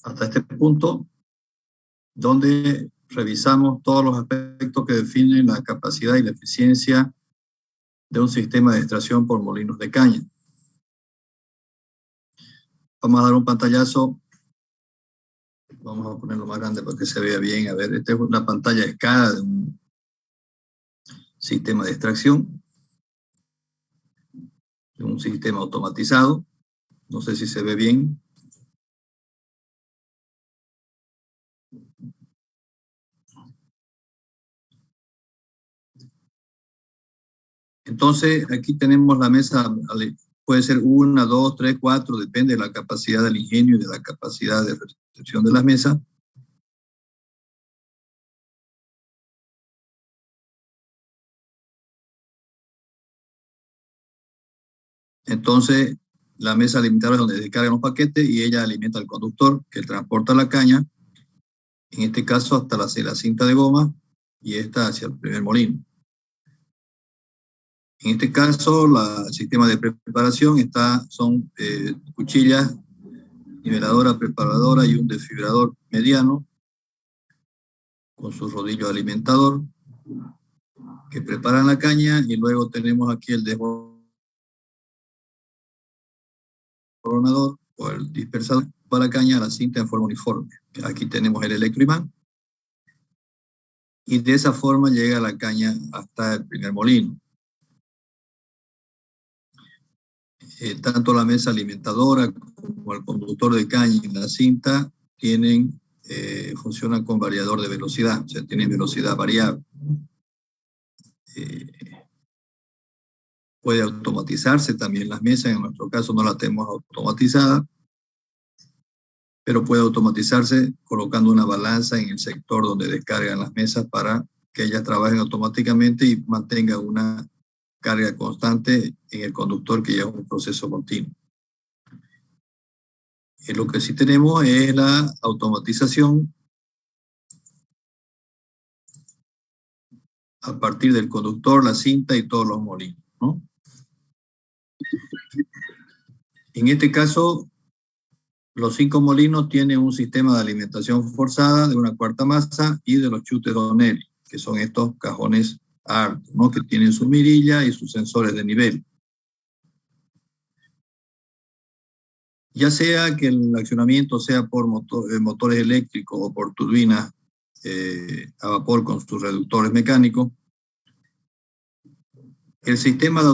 hasta este punto, donde revisamos todos los aspectos que definen la capacidad y la eficiencia de un sistema de extracción por molinos de caña. Vamos a dar un pantallazo. Vamos a ponerlo más grande para que se vea bien. A ver, esta es una pantalla de escala de un sistema de extracción, de un sistema automatizado. No sé si se ve bien. Entonces, aquí tenemos la mesa, puede ser 1, 2, 3, 4, depende de la capacidad del ingenio y de la capacidad de recepción de las mesas. Entonces, la mesa alimentadora es donde descargan los paquetes y ella alimenta al conductor que transporta la caña, en este caso hasta la cinta de goma, y esta hacia el primer molino. En este caso, el sistema de preparación son cuchillas, niveladora, preparadora y un desfibrador mediano con su rodillo alimentador que preparan la caña, y luego tenemos aquí el desmoronador o el dispersador para la caña a la cinta en forma uniforme. Aquí tenemos el electroimán y de esa forma llega la caña hasta el primer molino. Tanto la mesa alimentadora como el conductor de caña y la cinta funcionan con variador de velocidad, o sea, tienen velocidad variable. Puede automatizarse también las mesas, en nuestro caso no la tenemos automatizada, pero puede automatizarse colocando una balanza en el sector donde descargan las mesas para que ellas trabajen automáticamente y mantengan una carga constante en el conductor, que ya es un proceso continuo. Lo que sí tenemos es la automatización a partir del conductor, la cinta y todos los molinos, ¿no? En este caso, los 5 molinos tienen un sistema de alimentación forzada de una cuarta masa y de los chutes Donnelly, que son estos cajones ART, ¿no? Que tienen su mirilla y sus sensores de nivel. Ya sea que el accionamiento sea por motores eléctricos o por turbinas a vapor con sus reductores mecánicos, el sistema de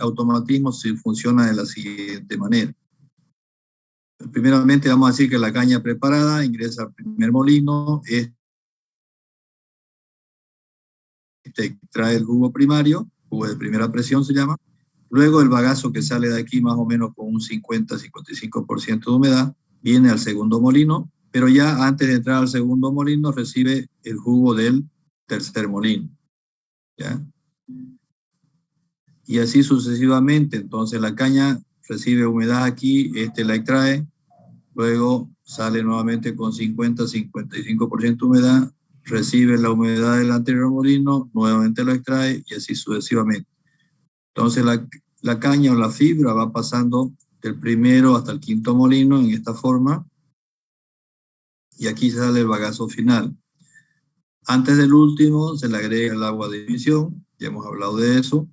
automatismo funciona de la siguiente manera. Primeramente vamos a decir que la caña preparada ingresa al primer molino, extrae el jugo primario, jugo de primera presión se llama. Luego el bagazo que sale de aquí más o menos con un 50-55% de humedad viene al segundo molino, pero ya antes de entrar al segundo molino recibe el jugo del tercer molino, ¿ya? Y así sucesivamente. Entonces la caña recibe humedad aquí, la extrae, luego sale nuevamente con 50-55% de humedad, recibe la humedad del anterior molino, nuevamente lo extrae y así sucesivamente. Entonces la caña o la fibra va pasando del primero hasta el quinto molino en esta forma, y aquí sale el bagazo final. Antes del último se le agrega el agua de emisión, ya hemos hablado de eso,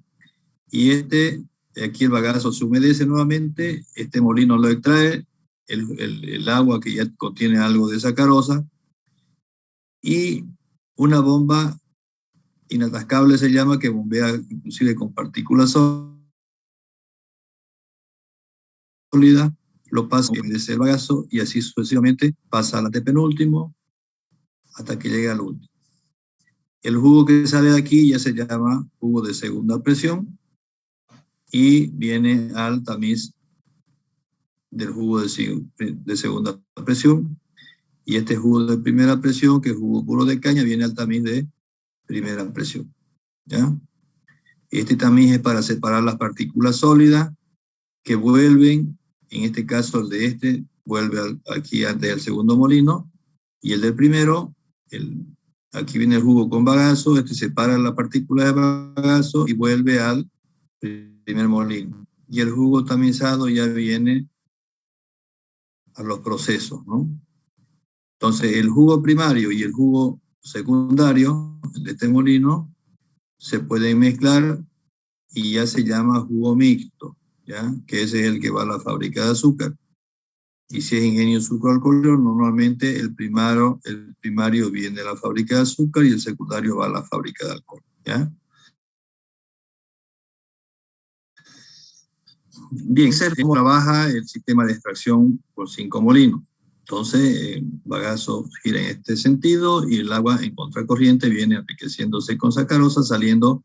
y aquí el bagazo se humedece nuevamente, este molino lo extrae, el agua que ya contiene algo de sacarosa, y una bomba inatascable se llama, que bombea inclusive con partículas sólidas, lo pasa en ese bagazo y así sucesivamente pasa al antepenúltimo hasta que llega al último. El jugo que sale de aquí ya se llama jugo de segunda presión y viene al tamiz del jugo de segunda presión, y este jugo de primera presión, que es jugo puro de caña, viene al tamiz de primera presión, ¿ya? Este tamiz es para separar las partículas sólidas que vuelven, en este caso el de vuelve aquí al del segundo molino, y el del primero, aquí viene el jugo con bagazo, separa la partícula de bagazo y vuelve al primer molino. Y el jugo tamizado ya viene a los procesos, ¿no? Entonces, el jugo primario y el jugo secundario de este molino se pueden mezclar y ya se llama jugo mixto, ¿ya? Que ese es el que va a la fábrica de azúcar. Y si es ingenio sucroalcohólico, normalmente el primario viene a la fábrica de azúcar y el secundario va a la fábrica de alcohol, ¿ya? Bien, ese es cómo trabaja el sistema de extracción por 5 molinos. Entonces, el bagazo gira en este sentido y el agua en contracorriente viene enriqueciéndose con sacarosa, saliendo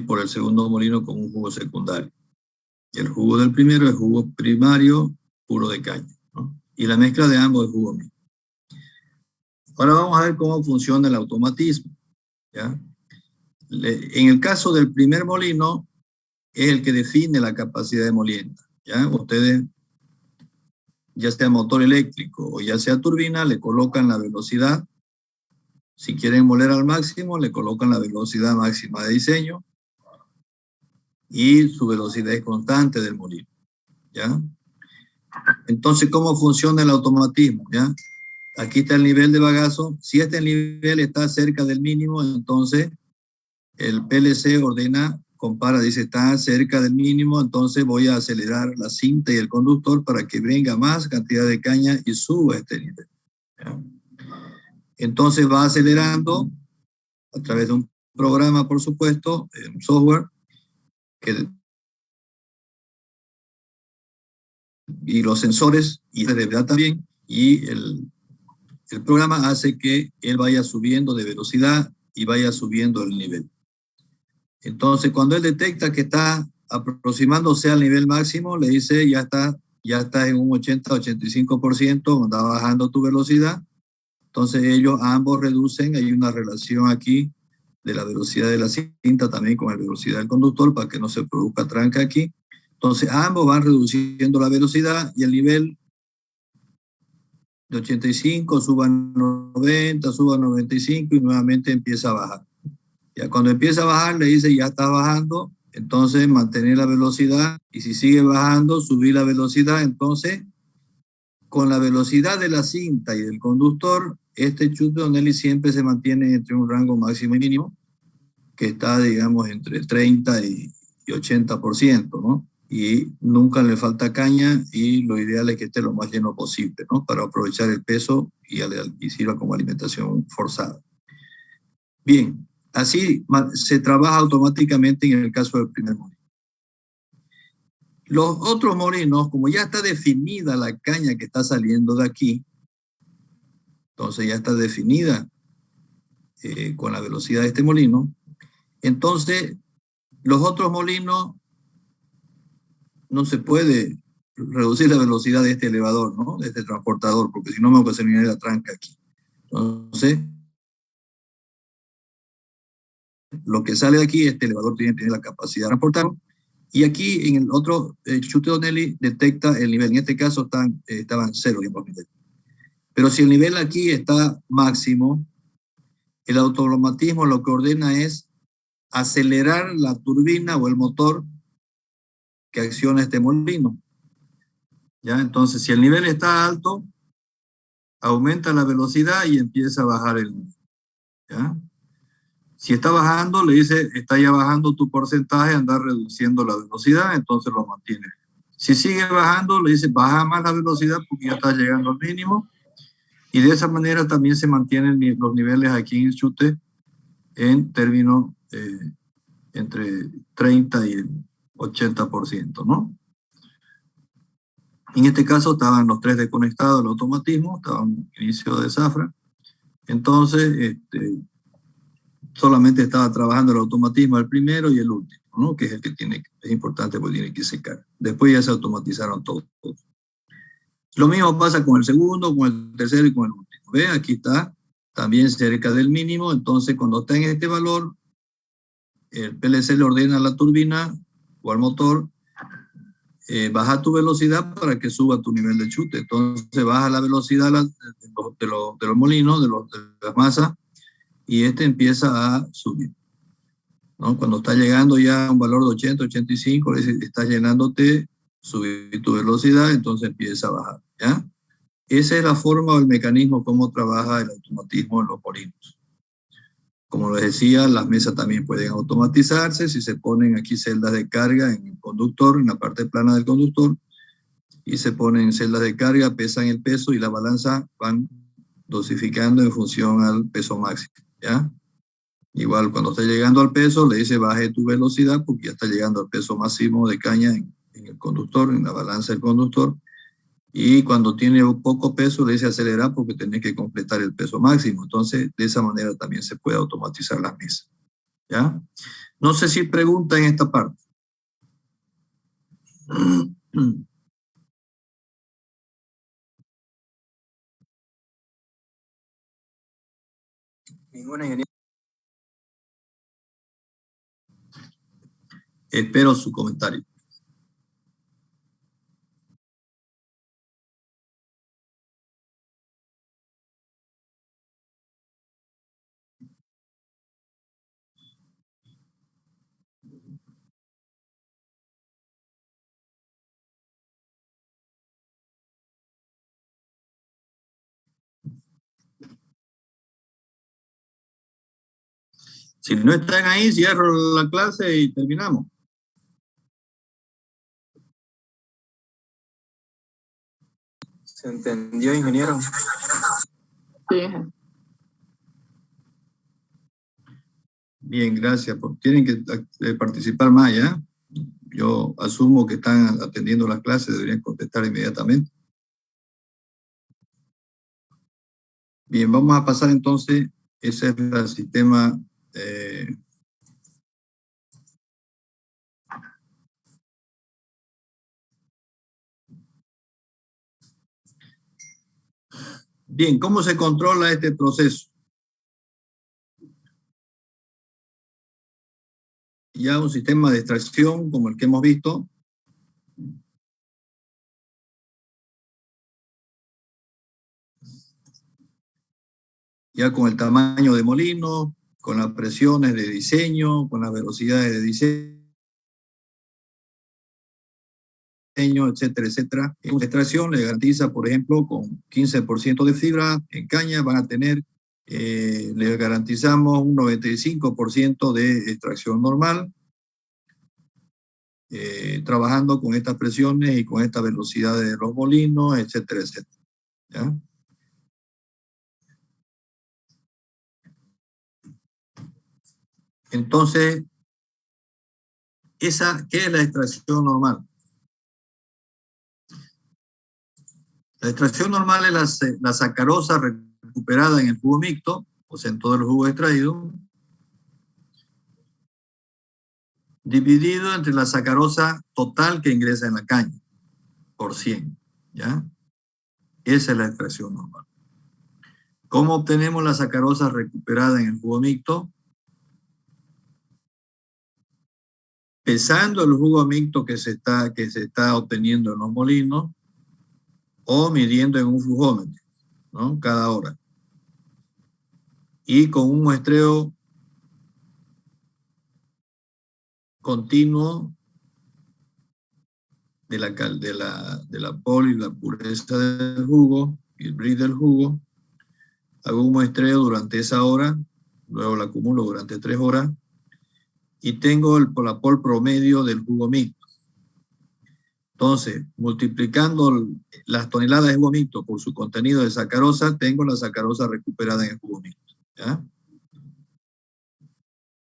por el segundo molino con un jugo secundario. El jugo del primero es jugo primario puro de caña, ¿no? Y la mezcla de ambos es jugo mixto. Ahora vamos a ver cómo funciona el automatismo, ¿ya? En el caso del primer molino, es el que define la capacidad de molienda, ¿ya? Ustedes, ya sea motor eléctrico o ya sea turbina, le colocan la velocidad. Si quieren moler al máximo, le colocan la velocidad máxima de diseño y su velocidad es constante del molino, ¿ya? Entonces, ¿cómo funciona el automatismo, ya? Aquí está el nivel de bagazo. Si este nivel está cerca del mínimo, entonces el PLC ordena, compara, dice, está cerca del mínimo, entonces voy a acelerar la cinta y el conductor para que venga más cantidad de caña y suba este nivel, ¿ya? Entonces va acelerando a través de un programa, por supuesto, un software, y los sensores, y de verdad también, y el programa hace que él vaya subiendo de velocidad y vaya subiendo el nivel. Entonces, cuando él detecta que está aproximándose al nivel máximo, le dice, ya está en un 80-85%, anda bajando tu velocidad. Entonces, ellos ambos reducen, hay una relación aquí de la velocidad de la cinta también con la velocidad del conductor para que no se produzca tranca aquí. Entonces, ambos van reduciendo la velocidad y el nivel de 85 suba a 90, suba a 95 y nuevamente empieza a bajar. Ya cuando empieza a bajar, le dice, ya está bajando, entonces mantener la velocidad, y si sigue bajando, subir la velocidad. Entonces, con la velocidad de la cinta y del conductor, este chute Donelli siempre se mantiene entre un rango máximo y mínimo, que está, digamos, entre 30 y 80%, ¿no? Y nunca le falta caña, y lo ideal es que esté lo más lleno posible, ¿no? Para aprovechar el peso y sirva como alimentación forzada. Bien, así se trabaja automáticamente en el caso del primer molino. Los otros molinos, como ya está definida la caña que está saliendo de aquí, entonces ya está definida con la velocidad de este molino, entonces los otros molinos no se puede reducir la velocidad de este elevador, ¿no? De este transportador, porque si no me ocasionaría la tranca aquí. Entonces, lo que sale de aquí, este elevador tiene la capacidad de transportarlo. Y aquí en el otro chute Donelli detecta el nivel. En este caso estaban cero, digamos, nivel. Pero si el nivel aquí está máximo, el automatismo lo que ordena es acelerar la turbina o el motor que acciona este molino, ¿ya? Entonces, si el nivel está alto, aumenta la velocidad y empieza a bajar el nivel, ¿ya? Si está bajando, le dice, está ya bajando tu porcentaje, anda reduciendo la velocidad, entonces lo mantiene. Si sigue bajando, le dice, baja más la velocidad porque ya está llegando al mínimo, y de esa manera también se mantienen los niveles aquí en el chute en términos entre 30 y el 80%, ¿no? En este caso estaban los tres desconectados del automatismo, estaban inicio de zafra, entonces solamente estaba trabajando el automatismo el primero y el último, ¿no? Que es el que es importante porque tiene que secar. Después ya se automatizaron todos. Lo mismo pasa con el segundo, con el tercero y con el último. ¿Ve? Aquí está también cerca del mínimo, entonces cuando está en este valor, el PLC le ordena a la turbina o al motor, baja tu velocidad para que suba tu nivel de chute. Entonces baja la velocidad de los molinos, de las masas, y este empieza a subir, ¿no? Cuando está llegando ya a un valor de 80, 85, estás llenándote, subir tu velocidad, entonces empieza a bajar, ¿ya? Esa es la forma o el mecanismo como trabaja el automatismo en los molinos. Como les decía, las mesas también pueden automatizarse si se ponen aquí celdas de carga en el conductor, en la parte plana del conductor, y se ponen celdas de carga, pesan el peso y la balanza van dosificando en función al peso máximo, ¿ya? Igual cuando está llegando al peso, le dice baje tu velocidad porque ya está llegando al peso máximo de caña en el conductor, en la balanza del conductor. Y cuando tiene poco peso, le dice acelerar porque tenés que completar el peso máximo. Entonces, de esa manera también se puede automatizar las mesas, ¿ya? No sé si pregunta en esta parte. Ninguna, ingeniero. Espero su comentario. Si no están ahí, cierro la clase y terminamos. ¿Se entendió, ingeniero? Sí. Bien, gracias. Tienen que participar más, ¿ya? Yo asumo que están atendiendo las clases, deberían contestar inmediatamente. Bien, vamos a pasar entonces, ese es el sistema Bien, ¿cómo se controla este proceso? Ya un sistema de extracción como el que hemos visto. Ya con el tamaño de molino, con las presiones de diseño, con las velocidades de diseño, etcétera, etcétera. En una extracción le garantiza, por ejemplo, con 15% de fibra en caña van a tener, le garantizamos un 95% de extracción normal, trabajando con estas presiones y con esta velocidad de los molinos, etcétera, etcétera. ¿Ya? Entonces, ¿qué es la extracción normal? La extracción normal es la sacarosa recuperada en el jugo mixto, o sea, en todo el jugo extraído, dividido entre la sacarosa total que ingresa en la caña, por 100, ¿ya? Esa es la extracción normal. ¿Cómo obtenemos la sacarosa recuperada en el jugo mixto? Pesando el jugo mixto que se está obteniendo en los molinos o midiendo en un flujómetro, ¿no? Cada hora. Y con un muestreo continuo de la poli, la pureza del jugo y el brillo del jugo. Hago un muestreo durante esa hora, luego la acumulo durante 3 horas y tengo la pol promedio del jugo mixto. Entonces, multiplicando las toneladas de jugo mixto por su contenido de sacarosa, tengo la sacarosa recuperada en el jugo mixto, ¿ya?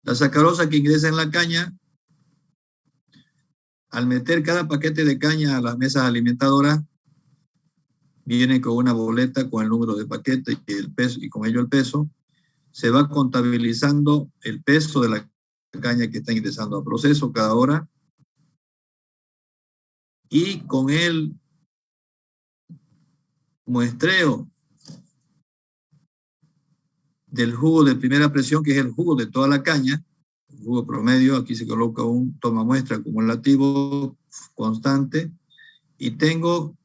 La sacarosa que ingresa en la caña, al meter cada paquete de caña a las mesas alimentadoras, viene con una boleta con el número de paquete y el peso, y con ello el peso. Se va contabilizando el peso de la caña que está ingresando a proceso cada hora, y con el muestreo del jugo de primera presión, que es el jugo de toda la caña, el jugo promedio, aquí se coloca un toma muestra acumulativo constante, y tengo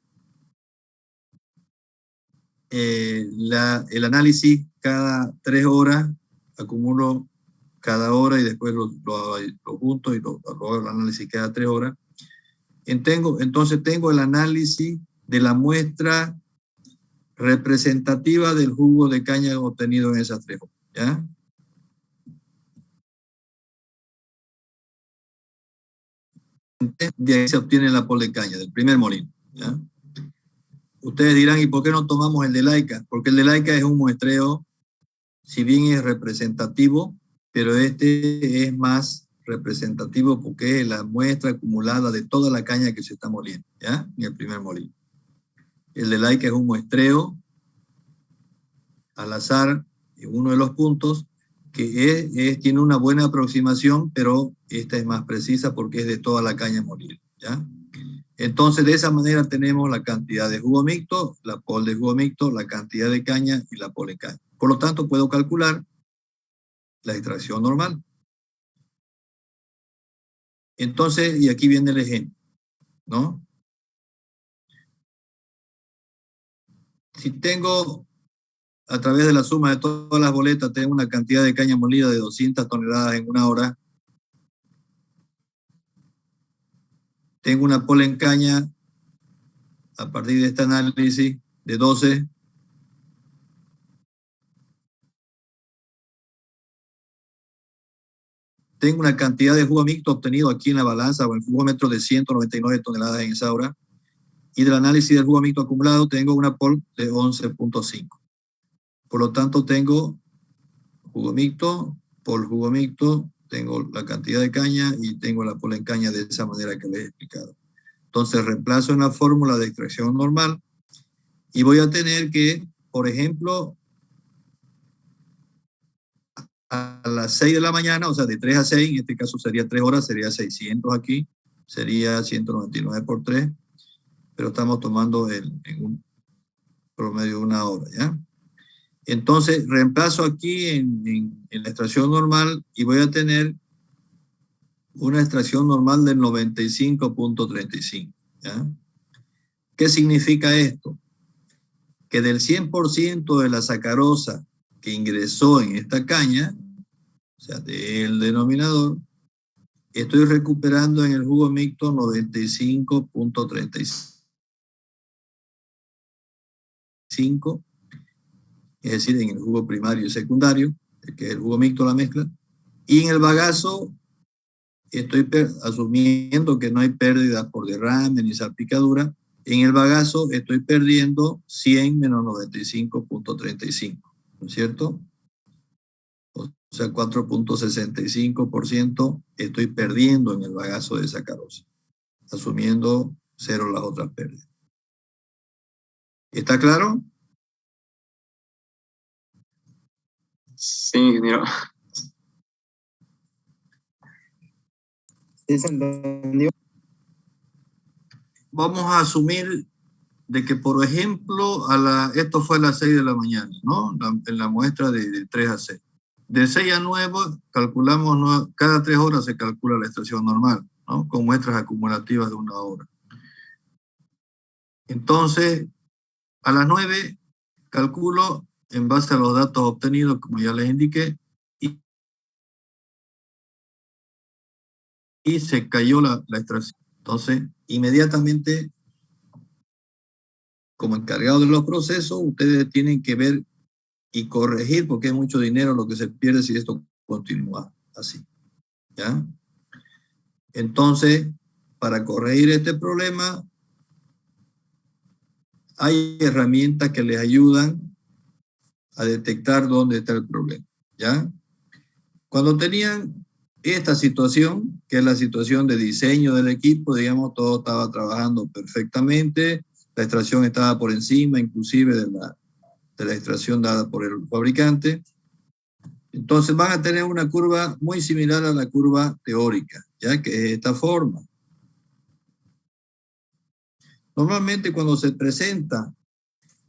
el análisis cada 3 horas, acumulo cada hora y después lo junto y lo hago el análisis cada 3 horas. Entonces tengo el análisis de la muestra representativa del jugo de caña obtenido en esas 3 horas, ¿ya? De ahí se obtiene la pol de caña, del primer molino, ¿ya? Ustedes dirán, ¿y por qué no tomamos el de Laica? Porque el de Laica es un muestreo, si bien es representativo, pero este es más representativo porque es la muestra acumulada de toda la caña que se está moliendo, ¿ya? En el primer molino. El de Laica es un muestreo al azar en uno de los puntos que tiene una buena aproximación, pero esta es más precisa porque es de toda la caña molida, ¿ya? Entonces, de esa manera tenemos la cantidad de jugo mixto, la pol de jugo mixto, la cantidad de caña y la pol de caña. Por lo tanto, puedo calcular la extracción normal. Entonces, y aquí viene el ejemplo, ¿no? Si tengo, a través de la suma de todas las boletas, tengo una cantidad de caña molida de 200 toneladas en una hora, tengo una pol en caña a partir de este análisis de 12. Tengo una cantidad de jugo mixto obtenido aquí en la balanza o en el jugómetro de 199 toneladas en esa hora. Y del análisis del jugo mixto acumulado tengo una pol de 11.5. Por lo tanto, tengo jugo mixto, jugo mixto, tengo la cantidad de caña y tengo la pol en caña de esa manera que les he explicado. Entonces, reemplazo en la fórmula de extracción normal y voy a tener que, por ejemplo, a las 6 de la mañana, o sea, de 3 a 6, en este caso sería 3 horas, sería 600 aquí, sería 199 por 3, pero estamos tomando en un promedio de una hora, ¿ya? Entonces, reemplazo aquí en la extracción normal y voy a tener una extracción normal del 95.35, ¿ya? ¿Qué significa esto? Que del 100% de la sacarosa que ingresó en esta caña, o sea, del denominador, estoy recuperando en el jugo mixto 95.35, es decir, en el jugo primario y secundario, que es el jugo mixto, la mezcla, y en el bagazo estoy asumiendo que no hay pérdidas por derrame ni salpicadura. En el bagazo estoy perdiendo 100 menos 95.35, ¿no es cierto? O sea, 4.65% estoy perdiendo en el bagazo de sacarosa, asumiendo 0 las otras pérdidas. ¿Está claro? Sí, ingeniero. Sí, se entendió. Vamos a asumir de que, por ejemplo, esto fue a las 6 de la mañana, ¿no? En la muestra de 3 a 6. De 6 a 9 calculamos, cada 3 horas se calcula la extracción normal, ¿no? Con muestras acumulativas de una hora. Entonces, a las 9 calculo en base a los datos obtenidos, como ya les indiqué, y se cayó la extracción. Entonces, inmediatamente, como encargado de los procesos, ustedes tienen que ver y corregir, porque es mucho dinero lo que se pierde si esto continúa así, ¿ya? Entonces, para corregir este problema, hay herramientas que les ayudan a detectar dónde está el problema, ¿ya? Cuando tenían esta situación, que es la situación de diseño del equipo, digamos, todo estaba trabajando perfectamente, la extracción estaba por encima, inclusive de la extracción dada por el fabricante. Entonces van a tener una curva muy similar a la curva teórica, ya que es de esta forma. Normalmente cuando se presenta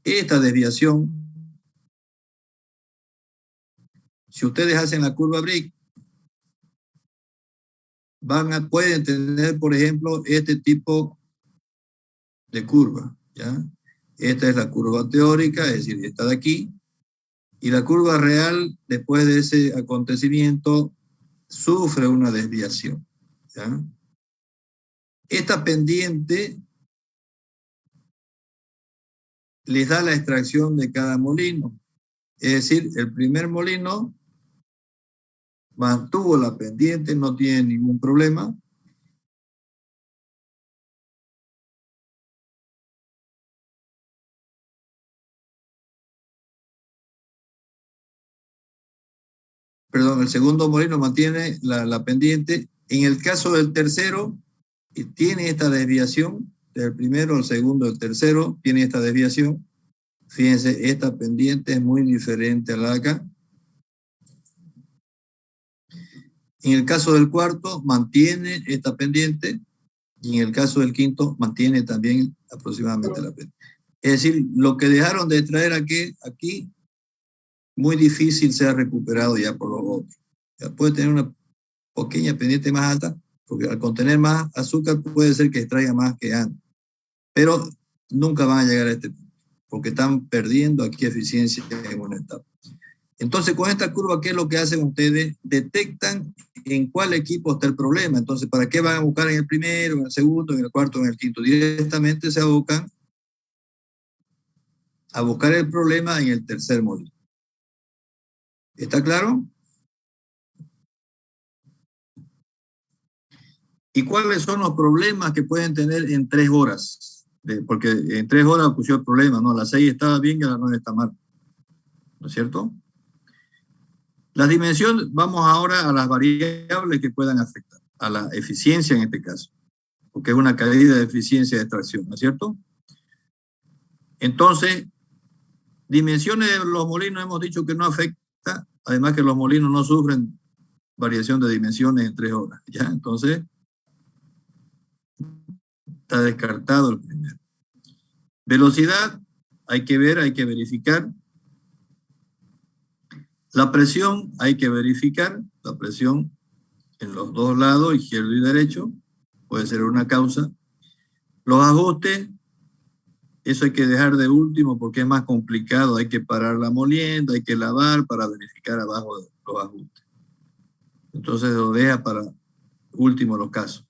esta desviación, si ustedes hacen la curva Brick, pueden tener, por ejemplo, este tipo de curva, ¿ya? Esta es la curva teórica, es decir, esta de aquí, y la curva real, después de ese acontecimiento, sufre una desviación, ¿ya? Esta pendiente les da la extracción de cada molino. Es decir, el primer molino mantuvo la pendiente, no tiene ningún problema. Perdón, el segundo molino mantiene la pendiente. En el caso del tercero, tiene esta desviación. Del primero, el segundo, el tercero, tiene esta desviación. Fíjense, esta pendiente es muy diferente a la de acá. En el caso del cuarto, mantiene esta pendiente. Y en el caso del quinto, mantiene también aproximadamente la pendiente. Es decir, lo que dejaron de extraer aquí muy difícil sea recuperado ya por los otros. Ya puede tener una pequeña pendiente más alta, porque al contener más azúcar puede ser que extraiga más que antes. Pero nunca van a llegar a este punto, porque están perdiendo aquí eficiencia en una etapa. Entonces, con esta curva, ¿qué es lo que hacen ustedes? Detectan en cuál equipo está el problema. Entonces, ¿para qué van a buscar en el primero, en el segundo, en el cuarto, en el quinto? Directamente se abocan a buscar el problema en el tercer molino. ¿Está claro? ¿Y cuáles son los problemas que pueden tener en 3 horas? Porque en 3 horas pusieron el problema, ¿no? A las 6 estaba bien y a las 9 está mal. ¿No es cierto? Las dimensiones, vamos ahora a las variables que puedan afectar, a la eficiencia en este caso, porque es una caída de eficiencia de extracción, ¿no es cierto? Entonces, dimensiones de los molinos hemos dicho que no afecta, además que los molinos no sufren variación de dimensiones en 3 horas, ¿ya? Entonces, está descartado el primero. Velocidad, hay que ver, hay que verificar. La presión, hay que verificar. La presión en los dos lados, izquierdo y derecho, puede ser una causa. Los ajustes, eso hay que dejar de último porque es más complicado. Hay que parar la molienda, hay que lavar para verificar abajo los ajustes. Entonces lo deja para último los casos.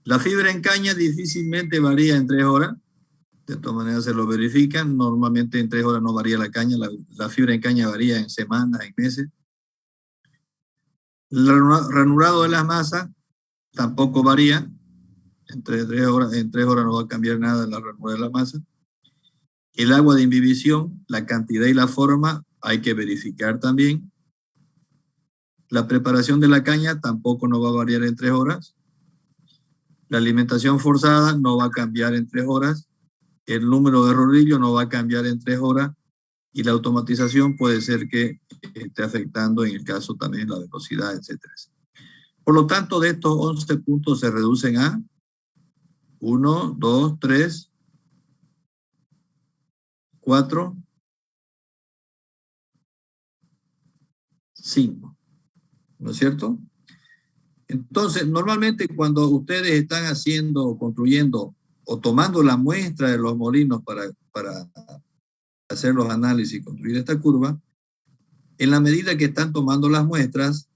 La fibra en caña difícilmente varía en 3 horas. De todas maneras se lo verifican. Normalmente en 3 horas no varía la caña. La fibra en caña varía en semanas, en meses. El ranurado de las masas tampoco varía. En 3 horas no va a cambiar nada en la ranura de la masa. El agua de imbibición, la cantidad y la forma hay que verificar también. La preparación de la caña tampoco no va a variar en 3 horas. La alimentación forzada no va a cambiar en 3 horas. El número de rodillos no va a cambiar en 3 horas. Y la automatización puede ser que esté afectando en el caso también la velocidad, etc. Por lo tanto, de estos 11 puntos se reducen a 1, 2, 3, 4, 5. ¿No es cierto? Entonces, normalmente cuando ustedes están haciendo, construyendo o tomando la muestra de los molinos para hacer los análisis y construir esta curva, en la medida que están tomando las muestras,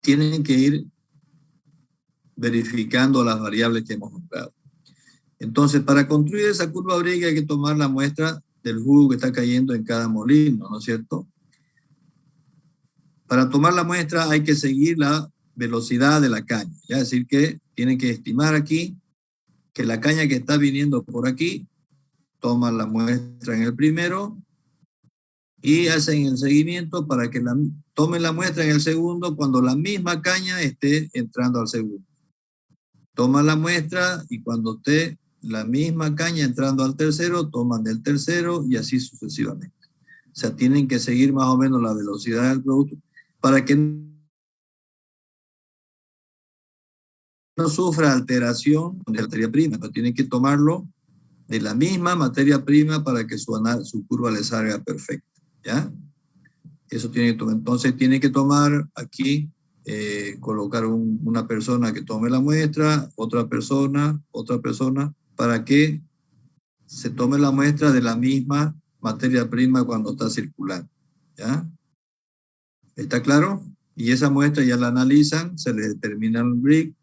tienen que ir verificando las variables que hemos nombrado. Entonces, para construir esa curva Briggs hay que tomar la muestra del jugo que está cayendo en cada molino, ¿no es cierto? Para tomar la muestra hay que seguir la velocidad de la caña, ¿ya? Es decir que tienen que estimar aquí que la caña que está viniendo por aquí, toman la muestra en el primero y hacen el seguimiento para que tomen la muestra en el segundo cuando la misma caña esté entrando al segundo. Toman la muestra y cuando esté la misma caña entrando al tercero, toman del tercero y así sucesivamente. O sea, tienen que seguir más o menos la velocidad del producto para que no sufra alteración de materia prima, pero tienen que tomarlo de la misma materia prima para que su curva le salga perfecta, ¿ya? Eso tiene que tomar. Entonces tiene que tomar aquí, colocar una persona que tome la muestra, otra persona, para que se tome la muestra de la misma materia prima cuando está circulando, ¿ya? ¿Está claro? Y esa muestra ya la analizan, se le determina el Briggs,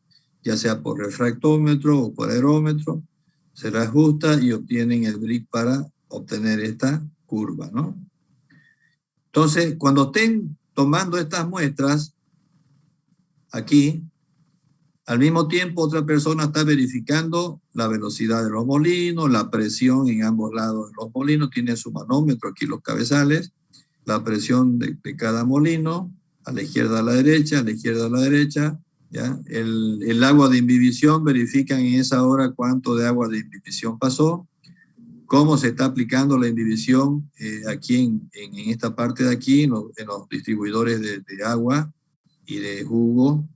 ya sea por refractómetro o por aerómetro, se le ajusta y obtienen el brick para obtener esta curva, ¿no? Entonces, cuando estén tomando estas muestras, aquí, al mismo tiempo otra persona está verificando la velocidad de los molinos, la presión en ambos lados de los molinos, tiene su manómetro aquí los cabezales, la presión de cada molino, a la izquierda, a la derecha, a la izquierda, a la derecha, ¿ya? El agua de imbibición, verifican en esa hora cuánto de agua de imbibición pasó, cómo se está aplicando la imbibición aquí en esta parte de aquí, en los distribuidores de agua y de jugo,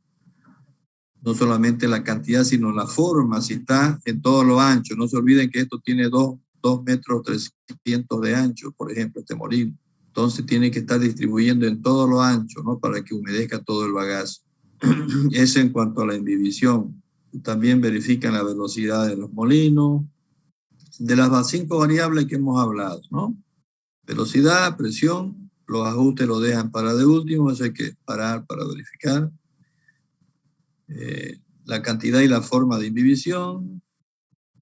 no solamente la cantidad, sino la forma, si está en todo lo ancho. No se olviden que esto tiene 2 metros 300 de ancho, por ejemplo, este molino. Entonces tiene que estar distribuyendo en todo lo ancho, ¿no? Para que humedezca todo el bagazo. Eso en cuanto a la imbibición. También verifican la velocidad de los molinos, de las 5 variables que hemos hablado, ¿no? Velocidad, presión, los ajustes los dejan para de último, eso hay que parar para verificar. La cantidad y la forma de imbibición,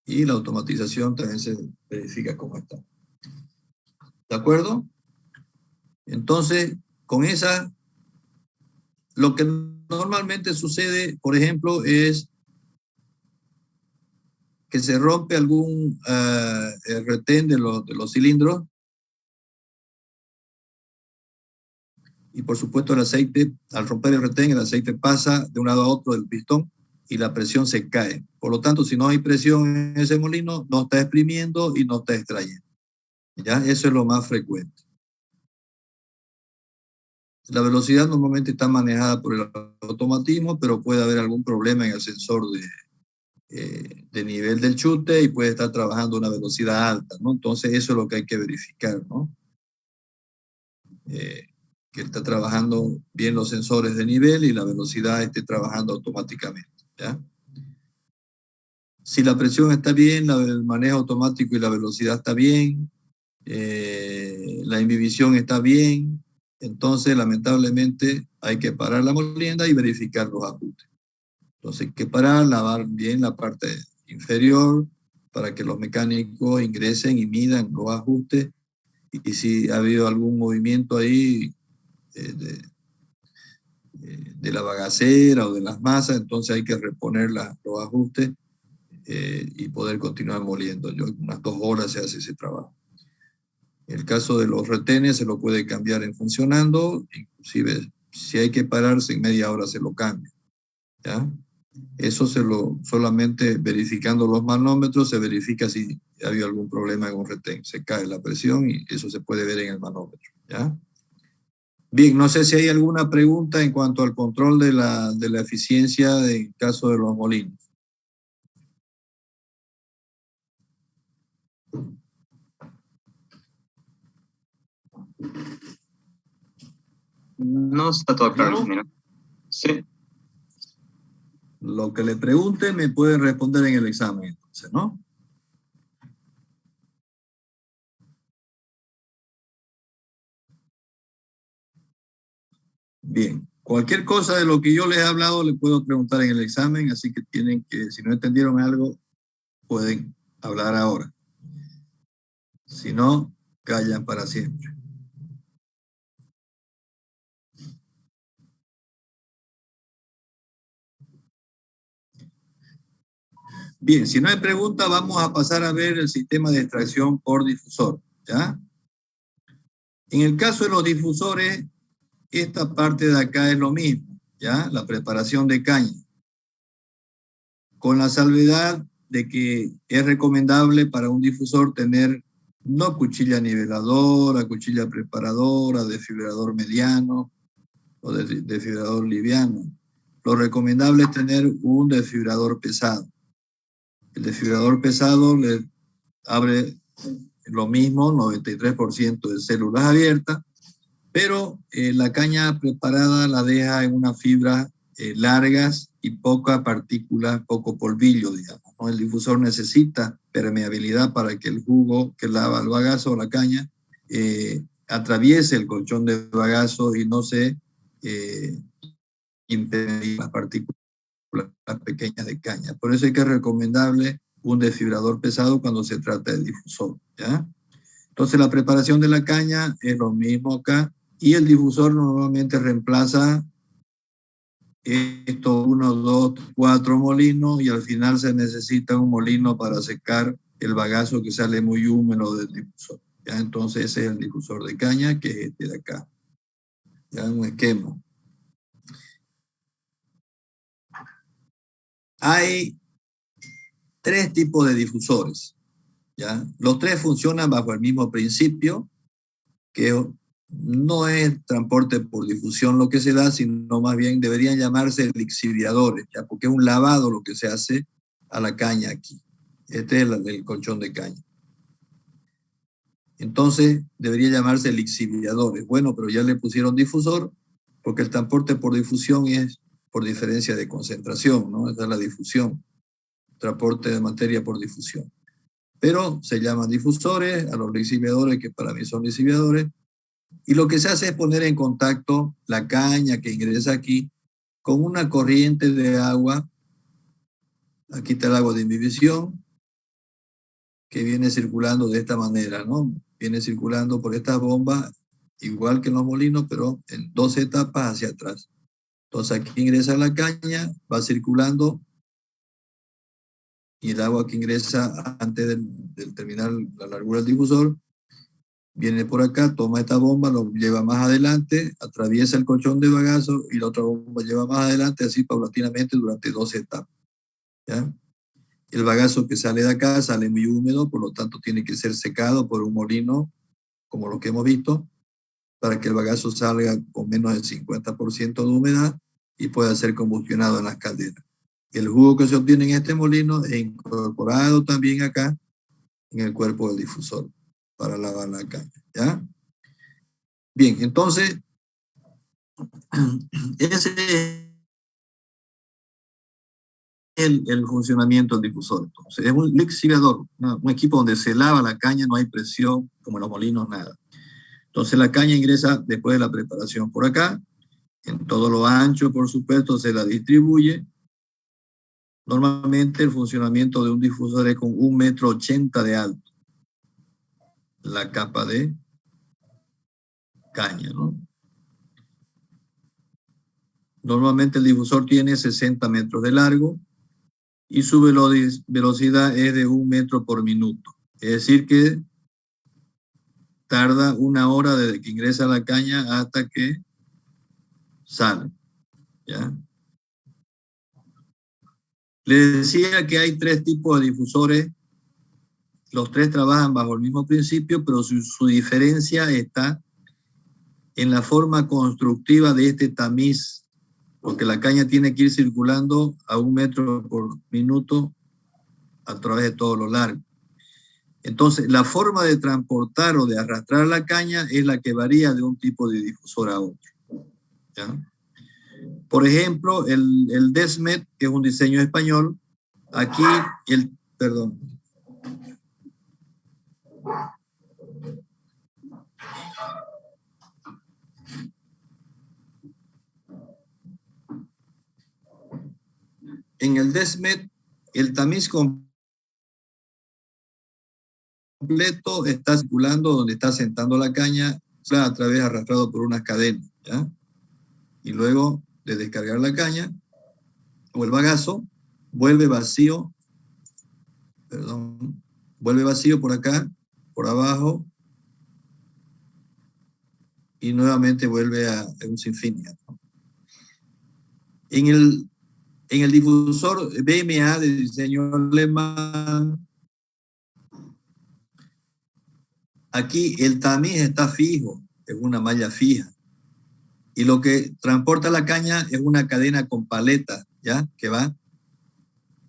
y la automatización también se verifica cómo está. ¿De acuerdo? Entonces, con esa, lo que normalmente sucede, por ejemplo, es que se rompe algún retén de los cilindros, y por supuesto el aceite, al romper el retén, el aceite pasa de un lado a otro del pistón y la presión se cae. Por lo tanto, si no hay presión en ese molino, no está exprimiendo y no está extrayendo. ¿Ya? Eso es lo más frecuente. La velocidad normalmente está manejada por el automatismo, pero puede haber algún problema en el sensor de nivel del chute y puede estar trabajando a una velocidad alta, ¿no? Entonces eso es lo que hay que verificar, ¿no? Que está trabajando bien los sensores de nivel y la velocidad esté trabajando automáticamente, ¿ya? Si la presión está bien, el manejo automático y la velocidad está bien, la imbibición está bien, entonces lamentablemente hay que parar la molienda y verificar los ajustes. Entonces hay que parar, lavar bien la parte inferior para que los mecánicos ingresen y midan los ajustes, y si ha habido algún movimiento ahí de la bagacera o de las masas, entonces hay que reponer los ajustes y poder continuar moliendo. Unas 2 horas se hace ese trabajo. En el caso de los retenes se lo puede cambiar en funcionando, inclusive si hay que pararse en media hora se lo cambia, ¿ya? Eso solamente verificando los manómetros se verifica si ha habido algún problema en un retén. Se cae la presión y eso se puede ver en el manómetro, ¿ya? Bien, no sé si hay alguna pregunta en cuanto al control de la eficiencia en caso de los molinos. No está todo claro, ingeniero. Sí. Lo que le pregunte me pueden responder en el examen, entonces, ¿no? Bien, cualquier cosa de lo que yo les he hablado le puedo preguntar en el examen, así que tienen que, si no entendieron algo, pueden hablar ahora. Si no, callan para siempre. Bien, si no hay pregunta, vamos a pasar a ver el sistema de extracción por difusor, ¿ya? En el caso de los difusores, esta parte de acá es lo mismo, ¿ya? La preparación de caña. Con la salvedad de que es recomendable para un difusor tener no cuchilla niveladora, cuchilla preparadora, desfibrilador mediano o desfibrilador liviano. Lo recomendable es tener un desfibrilador pesado. El desfibrilador pesado le abre lo mismo, 93% de células abiertas, pero la caña preparada la deja en unas fibras largas y poca partícula, poco polvillo, digamos, ¿no? El difusor necesita permeabilidad para que el jugo que lava el bagazo o la caña atraviese el colchón de bagazo y no se impedimos las partículas pequeñas de caña. Por eso es que es recomendable un desfibrador pesado cuando se trata de difusor, ¿ya? Entonces la preparación de la caña es lo mismo acá, y el difusor normalmente reemplaza estos 1, 2, 4 molinos, y al final se necesita un molino para secar el bagazo que sale muy húmedo del difusor, ¿ya? Entonces ese es el difusor de caña, que es este de acá, ¿ya? Un esquema. Hay 3 tipos de difusores, ¿ya? Los 3 funcionan bajo el mismo principio, que no es transporte por difusión lo que se da, sino más bien deberían llamarse lixiviadores, ¿ya? Porque es un lavado lo que se hace a la caña aquí. Este es el colchón de caña. Entonces debería llamarse lixiviadores. Bueno, pero ya le pusieron difusor, porque el transporte por difusión es por diferencia de concentración, ¿no? Esa es la difusión, transporte de materia por difusión. Pero se llaman difusores a los lixiviadores, que para mí son lixiviadores, y lo que se hace es poner en contacto la caña que ingresa aquí con una corriente de agua. Aquí está el agua de imbibición, que viene circulando de esta manera, ¿no? Viene circulando por estas bombas, igual que en los molinos, pero en 2 etapas hacia atrás. Entonces aquí ingresa la caña, va circulando, y el agua que ingresa antes del terminar la largura del difusor, viene por acá, toma esta bomba, lo lleva más adelante, atraviesa el colchón de bagazo, y la otra bomba lleva más adelante, así paulatinamente durante 2 etapas, ¿ya? El bagazo que sale de acá sale muy húmedo, por lo tanto tiene que ser secado por un molino, como lo que hemos visto, para que el bagazo salga con menos del 50% de humedad y pueda ser combustionado en las calderas. El jugo que se obtiene en este molino es incorporado también acá en el cuerpo del difusor para lavar la caña, ¿ya? Bien, entonces, ese es el funcionamiento del difusor. Entonces, es un lixiviador, un equipo donde se lava la caña, no hay presión, como en los molinos, nada. Entonces la caña ingresa después de la preparación por acá, en todo lo ancho, por supuesto, se la distribuye. Normalmente el funcionamiento de un difusor es con 1,80 m de alto, la capa de caña, ¿no? Normalmente el difusor tiene 60 metros de largo y su velocidad es de 1 metro por minuto. Es decir que tarda 1 hora desde que ingresa la caña hasta que sale, ¿ya? Les decía que hay 3 tipos de difusores. Los 3 trabajan bajo el mismo principio, pero su diferencia está en la forma constructiva de este tamiz, porque la caña tiene que ir circulando a 1 metro por minuto a través de todo lo largo. Entonces, la forma de transportar o de arrastrar la caña es la que varía de un tipo de difusor a otro, ¿ya? Por ejemplo, el Desmet, que es un diseño español, aquí perdón. En el Desmet, el tamiz completo está circulando donde está sentando la caña, a través arrastrado por unas cadenas, ¿ya? Y luego de descargar la caña o el bagazo, vuelve vacío por acá, por abajo, y nuevamente vuelve a un sinfín, ¿no? En el difusor BMA de diseño alemán, aquí el tamiz está fijo, es una malla fija. Y lo que transporta la caña es una cadena con paletas, ¿ya? Que va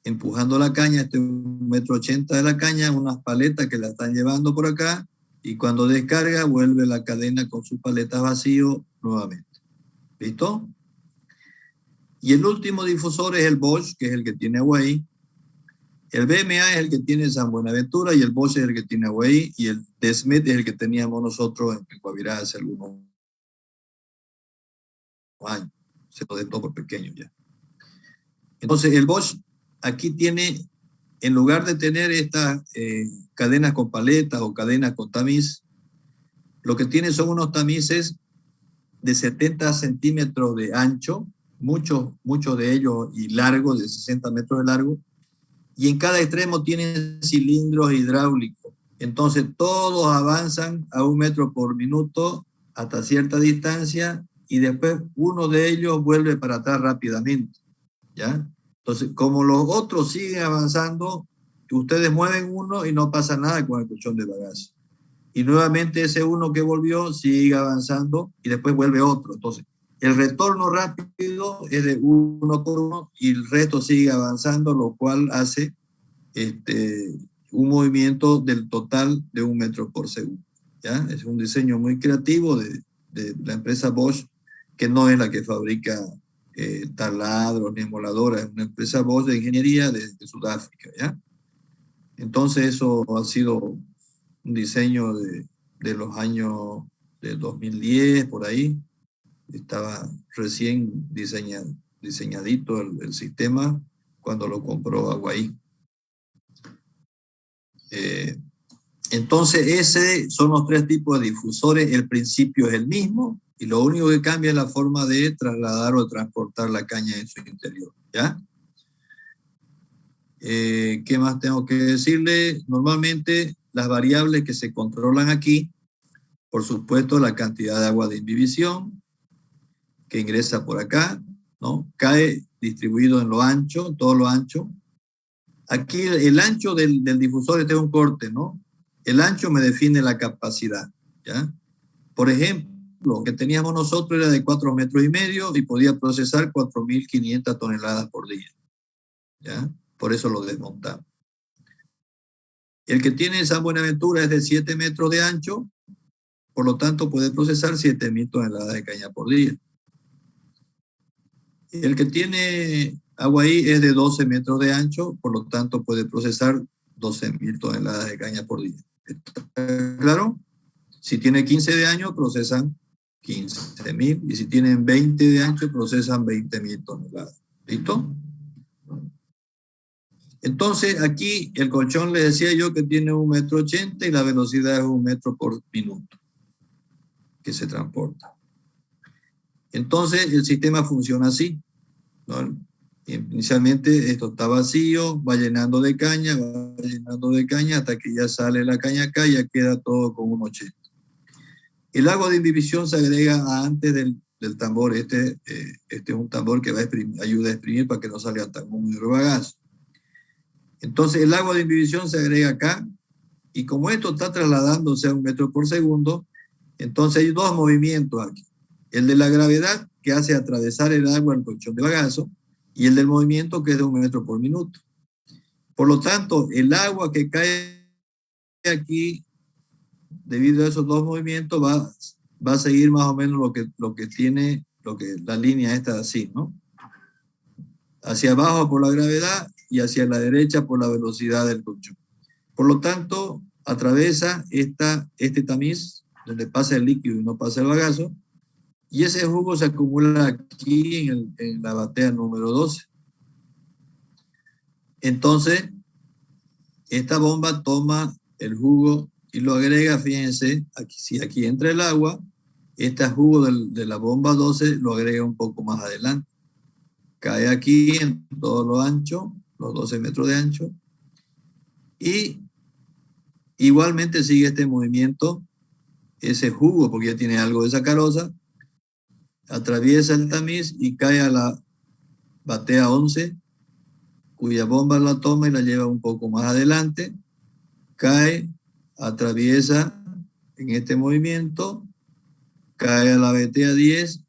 empujando la caña, 1,80 m de la caña, unas paletas que la están llevando por acá, y cuando descarga vuelve la cadena con sus paletas vacío nuevamente. ¿Listo? Y el último difusor es el Bosch, que es el que tiene Huawei. El BMA es el que tiene San Buenaventura, y el Bosch es el que tiene Huawei, y el Desmet es el que teníamos nosotros en Guavirá hace algunos años. Se lo de todo por pequeño ya. Entonces el Bosch aquí tiene en lugar de tener estas cadenas con paletas o cadenas con tamiz, lo que tiene son unos tamices de 70 centímetros de ancho, muchos de ellos y largos, de 60 metros de largo, y en cada extremo tienen cilindros hidráulicos. Entonces todos avanzan a 1 metro por minuto hasta cierta distancia y después uno de ellos vuelve para atrás rápidamente, ¿ya? Entonces, como los otros siguen avanzando, ustedes mueven uno y no pasa nada con el colchón de bagazo. Y nuevamente ese uno que volvió sigue avanzando y después vuelve otro. Entonces, el retorno rápido es de 1 por 1 y el resto sigue avanzando, lo cual hace un movimiento del total de 1 metro por segundo. ¿Ya? Es un diseño muy creativo de la empresa Bosch, que no es la que fabrica taladros ni emoladoras, es una empresa Bosch de ingeniería de Sudáfrica. ¿Ya? Entonces eso ha sido un diseño de los años de 2010, por ahí. Estaba recién diseñadito el sistema cuando lo compró Aguaí. Entonces, ese son los 3 tipos de difusores. El principio es el mismo y lo único que cambia es la forma de trasladar o transportar la caña en su interior. ¿Ya? ¿Qué más tengo que decirle? Normalmente, las variables que se controlan aquí, por supuesto, la cantidad de agua de imbibición que ingresa por acá, ¿no? Cae distribuido en lo ancho, todo lo ancho. Aquí el ancho del difusor, este es un corte, ¿no? El ancho me define la capacidad, ¿ya? Por ejemplo, lo que teníamos nosotros era de 4,5 metros y podía procesar 4.500 toneladas por día, ¿ya? Por eso lo desmontamos. El que tiene San Buenaventura es de 7 metros de ancho, por lo tanto puede procesar 7.000 toneladas de caña por día. El que tiene Aguaí es de 12 metros de ancho, por lo tanto puede procesar 12.000 toneladas de caña por día. ¿Está claro? Si tiene 15 de ancho, procesan 15.000, y si tienen 20 de ancho, procesan 20.000 toneladas. ¿Listo? Entonces, aquí el colchón le decía yo que tiene 1,80 m y la velocidad es 1 metro por minuto que se transporta. Entonces, el sistema funciona así, ¿no? Inicialmente esto está vacío, va llenando de caña hasta que ya sale la caña acá y ya queda todo con 1,80 m. El agua de imbibición se agrega antes del tambor. Este es un tambor que ayuda a exprimir para que no salga tan húmedo el bagazo. Entonces el agua de imbibición se agrega acá y como esto está trasladándose a 1 metro por segundo, entonces hay 2 movimientos aquí. El de la gravedad, que hace atravesar el agua al colchón de bagazo, y el del movimiento, que es de 1 metro por minuto. Por lo tanto, el agua que cae aquí, debido a esos 2 movimientos, va a seguir más o menos la línea esta así, ¿no? Hacia abajo por la gravedad y hacia la derecha por la velocidad del colchón. Por lo tanto, atraviesa este tamiz, donde pasa el líquido y no pasa el bagazo, y ese jugo se acumula aquí en la batea número 12. Entonces, esta bomba toma el jugo y lo agrega, fíjense, si aquí entra el agua, este jugo de la bomba 12 lo agrega un poco más adelante. Cae aquí en todo lo ancho, los 12 metros de ancho, y igualmente sigue este movimiento, ese jugo, porque ya tiene algo de sacarosa, atraviesa el tamiz y cae a la batea 11, cuya bomba la toma y la lleva un poco más adelante, cae, atraviesa en este movimiento, cae a la batea 10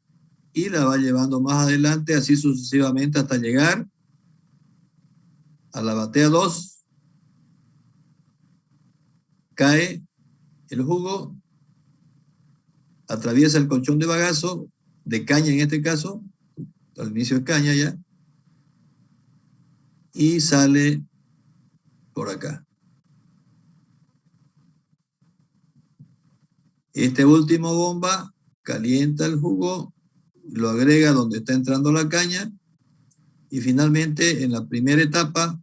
y la va llevando más adelante, así sucesivamente hasta llegar a la batea 2, cae el jugo, atraviesa el colchón de bagazo, de caña en este caso, al inicio de caña ya, y sale por acá. Este último bomba calienta el jugo, lo agrega donde está entrando la caña, y finalmente en la primera etapa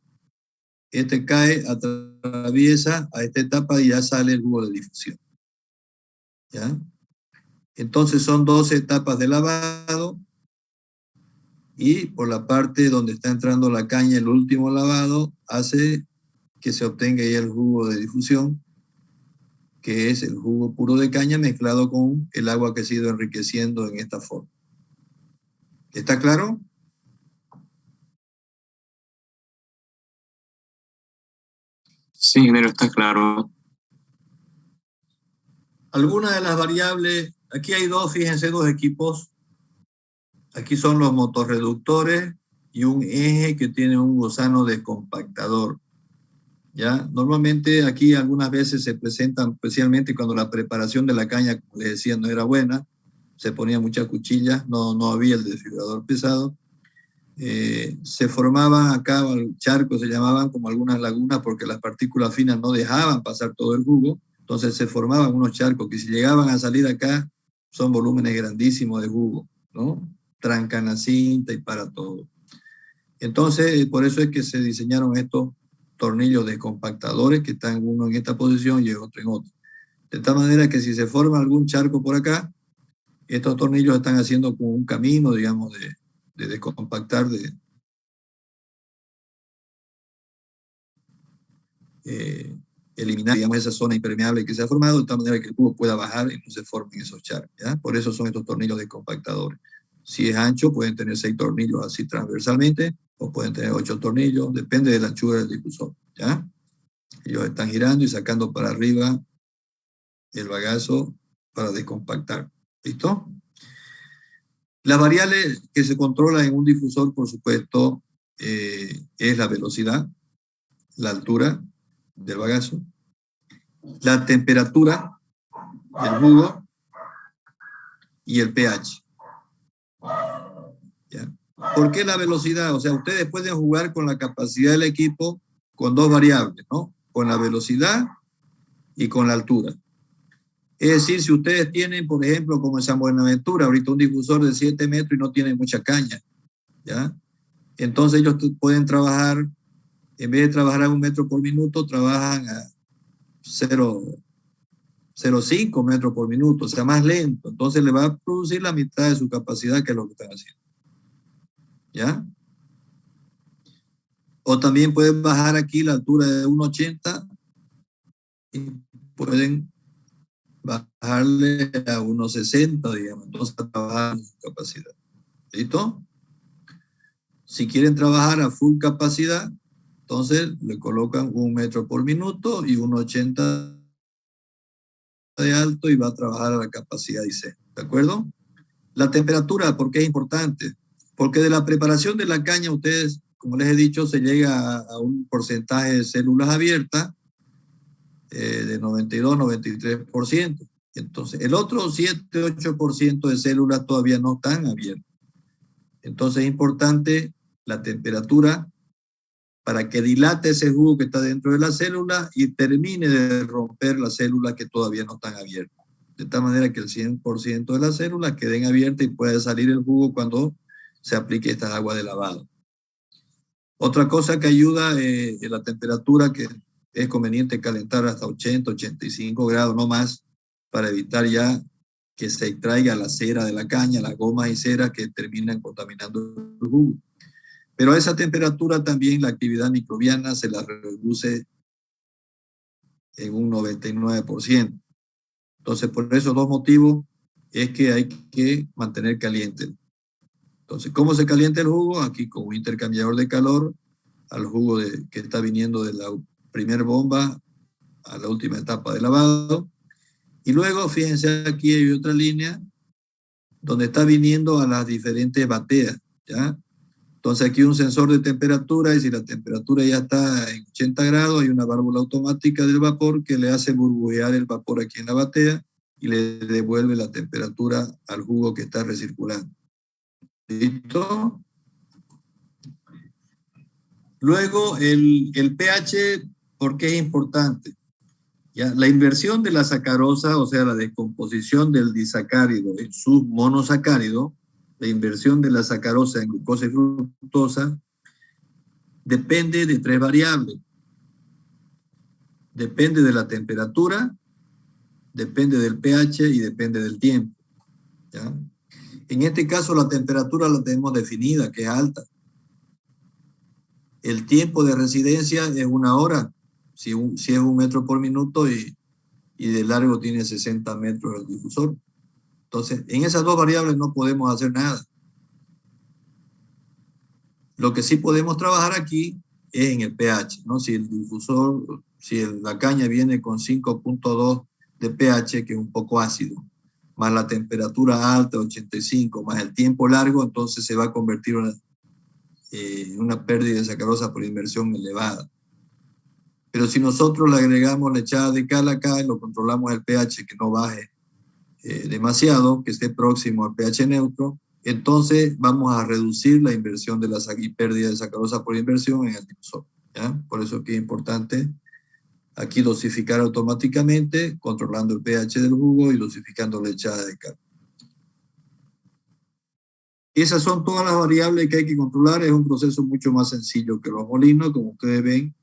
este cae, atraviesa a esta etapa y ya sale el jugo de difusión. ¿Ya? Entonces son 12 etapas de lavado y por la parte donde está entrando la caña, el último lavado, hace que se obtenga ya el jugo de difusión, que es el jugo puro de caña mezclado con el agua que ha sido enriqueciendo en esta forma. ¿Está claro? Sí, ingeniero, está claro. Algunas de las variables, aquí hay dos, fíjense, dos equipos. Aquí son los motorreductores y un eje que tiene un gusano descompactador. ¿Ya? Normalmente aquí algunas veces se presentan, especialmente cuando la preparación de la caña, como les decía, no era buena, se ponía muchas cuchillas, no había el desfibrilador pesado. Se formaban acá charcos, se llamaban como algunas lagunas, porque las partículas finas no dejaban pasar todo el jugo. Entonces se formaban unos charcos que si llegaban a salir acá, son volúmenes grandísimos de jugo, ¿no? Trancan la cinta y para todo. Entonces, por eso es que se diseñaron estos tornillos descompactadores que están uno en esta posición y el otro en otra. De tal manera que si se forma algún charco por acá, estos tornillos están haciendo como un camino, digamos, de descompactar, eliminar, digamos, esa zona impermeable que se ha formado, de tal manera que el jugo pueda bajar y no se formen esos charcos, ¿ya? Por eso son estos tornillos descompactadores. Si es ancho, pueden tener 6 tornillos así transversalmente, o pueden tener 8 tornillos, depende de la anchura del difusor, ¿ya? Ellos están girando y sacando para arriba el bagazo para descompactar. ¿Listo? Las variables que se controlan en un difusor, por supuesto, es la velocidad, la altura del bagazo, la temperatura del jugo y el pH. ¿Ya? ¿Por qué la velocidad? O sea, ustedes pueden jugar con la capacidad del equipo con dos variables, ¿no? Con la velocidad y con la altura. Es decir, si ustedes tienen, por ejemplo, como en San Buenaventura, ahorita un difusor de 7 metros y no tiene mucha caña, ¿ya? Entonces ellos pueden trabajar, en vez de trabajar a 1 metro por minuto, trabajan a 0,05 metros por minuto, o sea, más lento. Entonces le va a producir la mitad de su capacidad, que es lo que están haciendo. ¿Ya? O también pueden bajar aquí la altura de 1,80 y pueden bajarle a 1,60, digamos. Entonces trabajar su capacidad. ¿Listo? Si quieren trabajar a full capacidad, entonces le colocan 1 metro por minuto y 1,80 de alto y va a trabajar a la capacidad IC. ¿De acuerdo? La temperatura, ¿por qué es importante? Porque de la preparación de la caña, ustedes, como les he dicho, se llega a un porcentaje de células abiertas de 92-93%. Entonces, el otro 7-8% de células todavía no están abiertas. Entonces, es importante la temperatura para que dilate ese jugo que está dentro de la célula y termine de romper las células que todavía no están abiertas. De tal manera que el 100% de las células queden abiertas y pueda salir el jugo cuando se aplique esta agua de lavado. Otra cosa que ayuda es la temperatura, que es conveniente calentar hasta 80-85 grados, no más, para evitar ya que se extraiga la cera de la caña, las gomas y ceras que terminan contaminando el jugo. Pero a esa temperatura también la actividad microbiana se la reduce en un 99%. Entonces, por esos dos motivos es que hay que mantener caliente. Entonces, ¿cómo se calienta el jugo? Aquí con un intercambiador de calor al jugo que está viniendo de la primera bomba a la última etapa de lavado. Y luego, fíjense, aquí hay otra línea donde está viniendo a las diferentes bateas, ¿ya? Entonces aquí un sensor de temperatura, y si la temperatura ya está en 80 grados, hay una válvula automática del vapor que le hace burbujear el vapor aquí en la batea y le devuelve la temperatura al jugo que está recirculando. ¿Listo? Luego el pH, ¿por qué es importante? ¿Ya? La inversión de la sacarosa, o sea, la descomposición del disacárido en submonosacárido, la inversión de la sacarosa en glucosa y fructosa, depende de 3 variables. Depende de la temperatura, depende del pH y depende del tiempo, ¿ya? En este caso la temperatura la tenemos definida, que es alta. El tiempo de residencia es 1 hora, si es 1 metro por minuto y de largo tiene 60 metros el difusor. Entonces, en esas dos variables no podemos hacer nada. Lo que sí podemos trabajar aquí es en el pH, ¿no? Si el difusor, la caña viene con 5.2 de pH, que es un poco ácido, más la temperatura alta, 85, más el tiempo largo, entonces se va a convertir en una pérdida de sacarosa por inmersión elevada. Pero si nosotros le agregamos la echada de cal acá y lo controlamos el pH que no baje demasiado, que esté próximo al pH neutro, entonces vamos a reducir la inversión de y pérdida de sacarosa por inversión en el difusor, ¿ya? Por eso que es importante aquí dosificar automáticamente, controlando el pH del jugo y dosificando la echada de cal. Esas son todas las variables que hay que controlar. Es un proceso mucho más sencillo que los molinos. Como ustedes ven,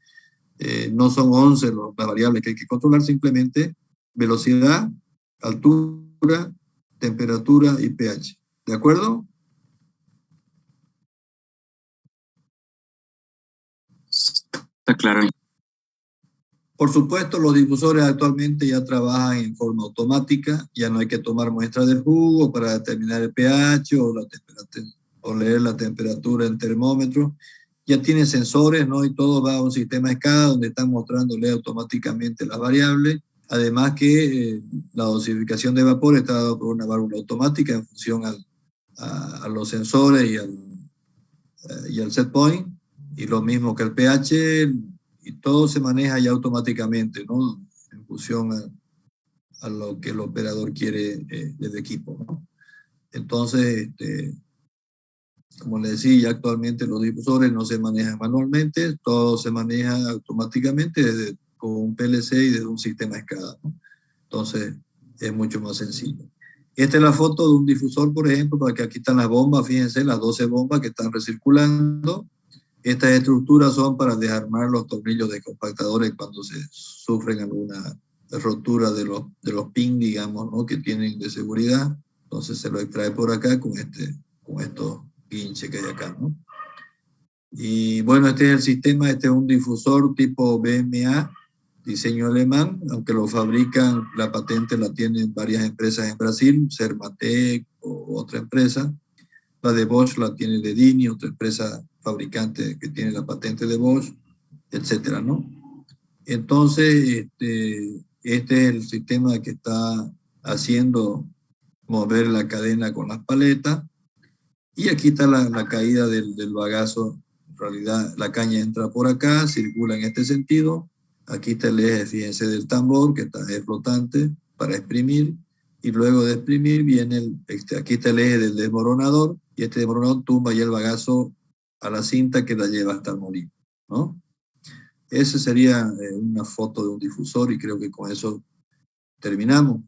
no son 11 las variables que hay que controlar, simplemente velocidad, altura, temperatura y pH. ¿De acuerdo? Está claro. Por supuesto, los difusores actualmente ya trabajan en forma automática, ya no hay que tomar muestras del jugo para determinar el pH o leer la temperatura en termómetro. Ya tiene sensores, ¿no? Y todo va a un sistema SCADA donde están mostrándole automáticamente las variables. Además que la dosificación de vapor está dada por una válvula automática en función a los sensores y al set point, y lo mismo que el pH, y todo se maneja ya automáticamente, ¿no? En función a lo que el operador quiere del equipo, ¿no? Entonces, como les decía, ya actualmente los difusores no se manejan manualmente, todo se maneja automáticamente con un PLC y desde un sistema SCADA, ¿no? Entonces, es mucho más sencillo. Esta es la foto de un difusor, por ejemplo, para que aquí están las bombas, fíjense, las 12 bombas que están recirculando. Estas estructuras son para desarmar los tornillos de compactadores cuando se sufren alguna rotura de los pins, digamos, ¿no? Que tienen de seguridad. Entonces se lo extrae por acá con estos pinches que hay acá, ¿no? Y bueno, este es el sistema, este es un difusor tipo BMA, diseño alemán, aunque lo fabrican, la patente la tienen varias empresas en Brasil, Sermatec o otra empresa. La de Bosch la tiene Dedini, otra empresa fabricante que tiene la patente de Bosch, etcétera, ¿no? Entonces, este es el sistema que está haciendo mover la cadena con las paletas. Y aquí está la caída del bagazo. En realidad, la caña entra por acá, circula en este sentido. Aquí está el eje, fíjense, del tambor, que es flotante para exprimir. Y luego de exprimir viene aquí está el eje del desmoronador, y este desmoronador tumba ya el bagazo a la cinta que la lleva hasta el molino, ¿no? Esa sería una foto de un difusor, y creo que con eso terminamos.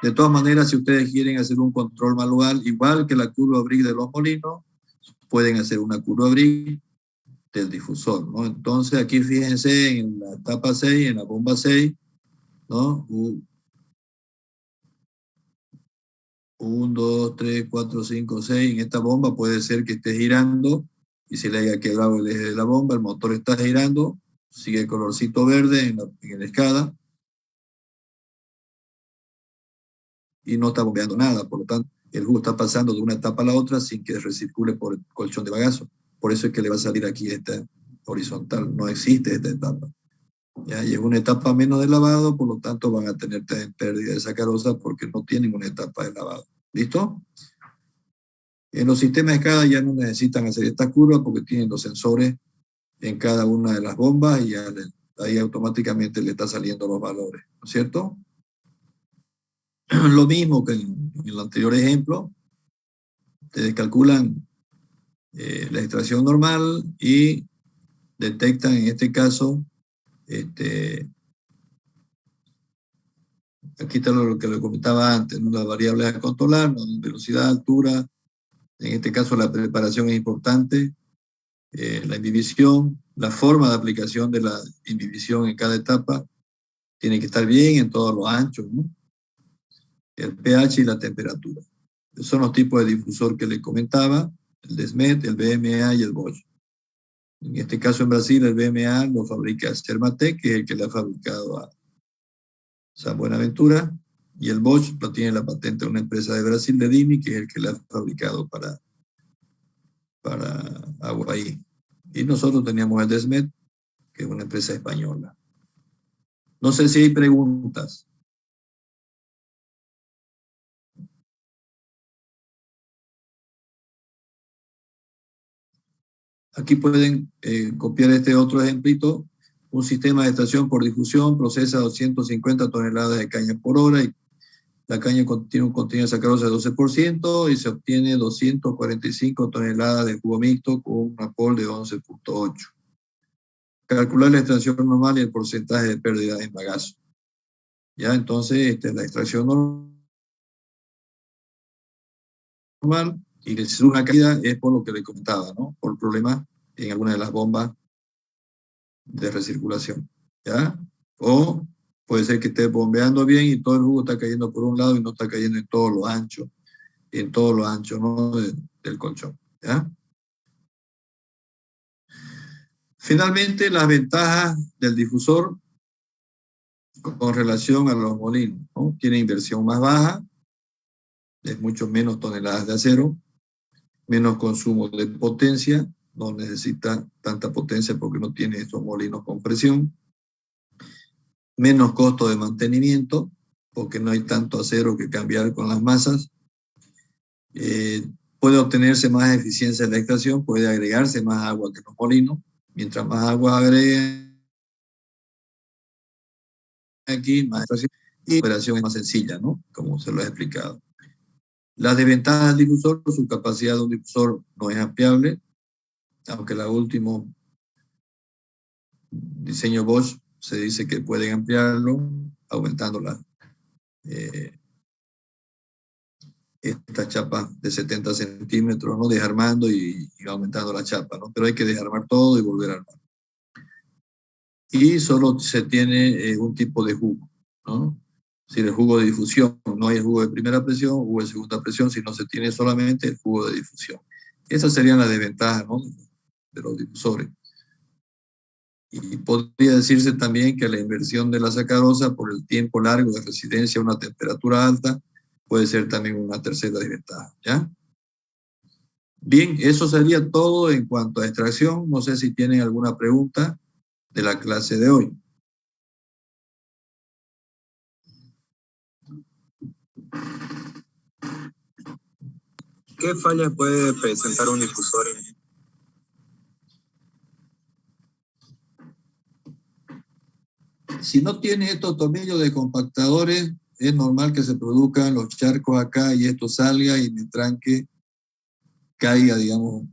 De todas maneras, si ustedes quieren hacer un control manual, igual que la curva Briggs de los molinos, pueden hacer una curva Briggs del difusor, ¿no? Entonces, aquí fíjense en la etapa 6, en la bomba 6, ¿no? 1, 2, 3, 4, 5, 6. En esta bomba puede ser que esté girando y se le haya quebrado el eje de la bomba, el motor está girando, sigue el colorcito verde en la escada y no está bombeando nada. Por lo tanto, el jugo está pasando de una etapa a la otra sin que recircule por el colchón de bagazo. Por eso es que le va a salir aquí esta horizontal. No existe esta etapa. ¿Ya? Y es una etapa menos de lavado, por lo tanto van a tener pérdida de sacarosa porque no tienen una etapa de lavado. ¿Listo? En los sistemas de SCADA ya no necesitan hacer esta curva porque tienen los sensores en cada una de las bombas y ya ahí automáticamente le está saliendo los valores, ¿no es cierto? Lo mismo que en el anterior ejemplo, ustedes calculan la extracción normal y detectan en este caso, aquí está lo que le comentaba antes, ¿no? Las variables a controlar, ¿no? Velocidad, altura, en este caso la preparación es importante, la inhibición, la forma de aplicación de la inhibición en cada etapa tiene que estar bien en todos los anchos, ¿no? El pH y la temperatura. Esos son los tipos de difusor que le comentaba, el Desmet, el BMA y el Bosch. En este caso en Brasil el BMA lo fabrica Cermatec, que es el que le ha fabricado a San Buenaventura, y el Bosch lo tiene la patente de una empresa de Brasil, de Dimi, que es el que le ha fabricado para Aguaí. Y nosotros teníamos el Desmet, que es una empresa española. No sé si hay preguntas. Aquí pueden copiar este otro ejemplito. Un sistema de extracción por difusión procesa 250 toneladas de caña por hora y la caña tiene un contenido de sacarosa de 12% y se obtiene 245 toneladas de jugo mixto con un alcohol de 11.8. Calcular la extracción normal y el porcentaje de pérdida en bagazo. Ya, entonces, la extracción normal y que si sube una caída es por lo que le comentaba, ¿no? Por problemas en alguna de las bombas de recirculación, ¿ya? O puede ser que esté bombeando bien y todo el jugo está cayendo por un lado y no está cayendo en todos los anchos, ¿no? Del colchón, ¿ya? Finalmente, las ventajas del difusor con relación a los molinos, ¿no? Tiene inversión más baja, es mucho menos toneladas de acero, menos consumo de potencia, no necesita tanta potencia porque no tiene estos molinos con presión, menos costo de mantenimiento, porque no hay tanto acero que cambiar con las masas, puede obtenerse más eficiencia en la extracción, puede agregarse más agua que los molinos, mientras más agua agreguen aquí, más extracción, y la operación es más sencilla, ¿no? Como se lo he explicado. Las desventajas del difusor, su capacidad de un difusor no es ampliable, aunque el último diseño Bosch se dice que pueden ampliarlo, aumentando estas chapas de 70 centímetros, ¿no? Desarmando y aumentando la chapa, ¿no? Pero hay que desarmar todo y volver a armar. Y solo se tiene un tipo de jugo, ¿no? Es decir, el jugo de difusión, no hay el jugo de primera presión, jugo de segunda presión, sino se tiene solamente el jugo de difusión. Esas serían las desventajas, ¿no? De los difusores. Y podría decirse también que la inversión de la sacarosa por el tiempo largo de residencia a una temperatura alta puede ser también una tercera desventaja, ¿ya? Bien, eso sería todo en cuanto a extracción. No sé si tienen alguna pregunta de la clase de hoy. ¿Qué fallas puede presentar un difusor? Si no tiene estos tornillos de compactadores, es normal que se produzcan los charcos acá y esto salga y me tranque, caiga, digamos,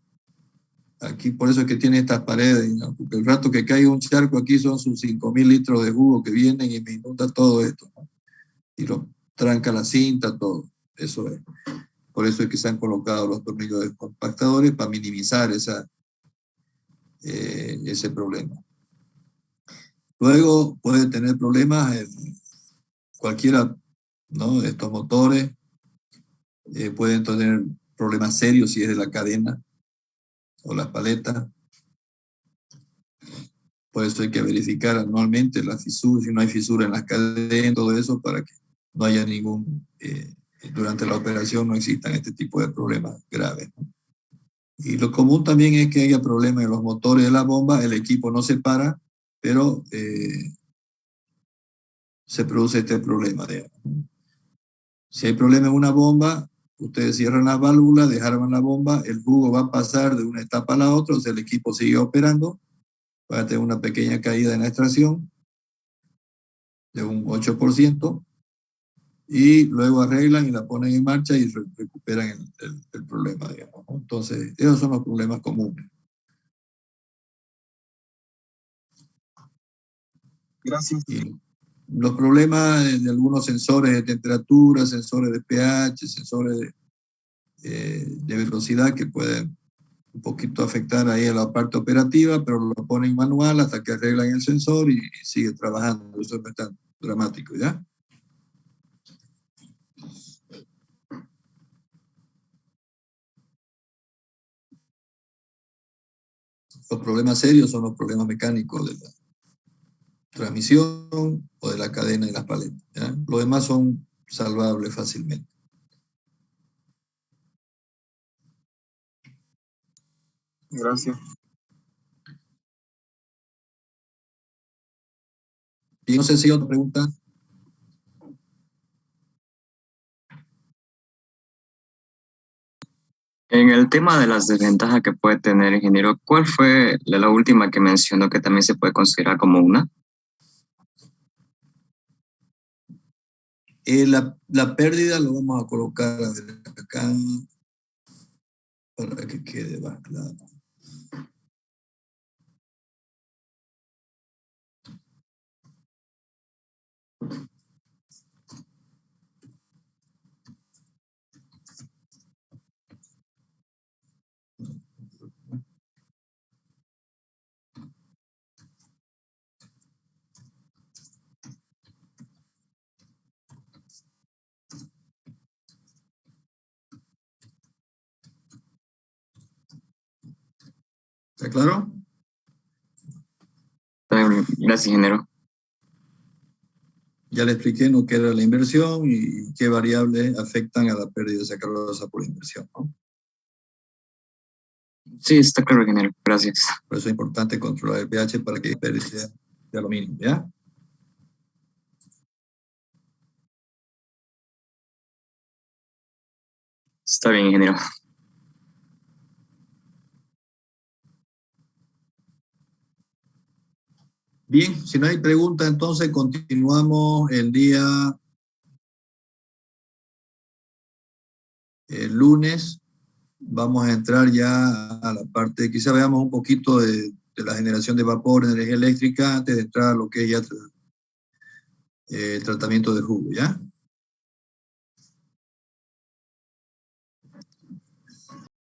aquí. Por eso es que tiene estas paredes, ¿no? Porque el rato que caiga un charco aquí son sus 5.000 litros de jugo que vienen y me inunda todo esto, ¿no? Y lo tranca la cinta, todo. Eso es. Por eso es que se han colocado los tornillos de compactadores para minimizar ese problema. Luego puede tener problemas en cualquiera, ¿no? De estos motores. Pueden tener problemas serios si es de la cadena o las paletas. Por eso hay que verificar anualmente la fisura, si no hay fisura en las cadenas, todo eso, para que no haya durante la operación no existan este tipo de problemas graves, ¿no? Y lo común también es que haya problemas en los motores de la bomba, el equipo no se para, pero se produce este problema, digamos. Si hay problema en una bomba, ustedes cierran la válvula, desarman la bomba, el jugo va a pasar de una etapa a la otra, o sea, el equipo sigue operando, va a tener una pequeña caída en la extracción de un 8%, y luego arreglan y la ponen en marcha y recuperan el problema, digamos, ¿no? Entonces, esos son los problemas comunes. Gracias. Y los problemas de algunos sensores de temperatura, sensores de pH, sensores de velocidad que pueden un poquito afectar ahí a la parte operativa, pero lo ponen manual hasta que arreglan el sensor y sigue trabajando. Eso no es tan dramático, ¿ya? Los problemas serios son los problemas mecánicos de la transmisión o de la cadena de las paletas, ¿ya? Los demás son salvables fácilmente. Gracias. Y no sé si hay otra pregunta. En el tema de las desventajas que puede tener, ingeniero, ¿cuál fue la última que mencionó que también se puede considerar como una? La pérdida lo vamos a colocar a ver, acá para que quede más claro. ¿Está claro? Gracias, ingeniero. Ya le expliqué ¿no? qué era la inversión y qué variables afectan a la pérdida sacarosa por inversión, ¿no? Sí, está claro, ingeniero. Gracias. Por eso es importante controlar el pH para que la pérdida sea lo mínimo, ¿ya? Está bien, ingeniero. Bien, si no hay preguntas, entonces continuamos el día lunes. Vamos a entrar ya a la parte, quizá veamos un poquito de la generación de vapor, energía eléctrica, antes de entrar a lo que es ya el tratamiento de jugo, ¿ya?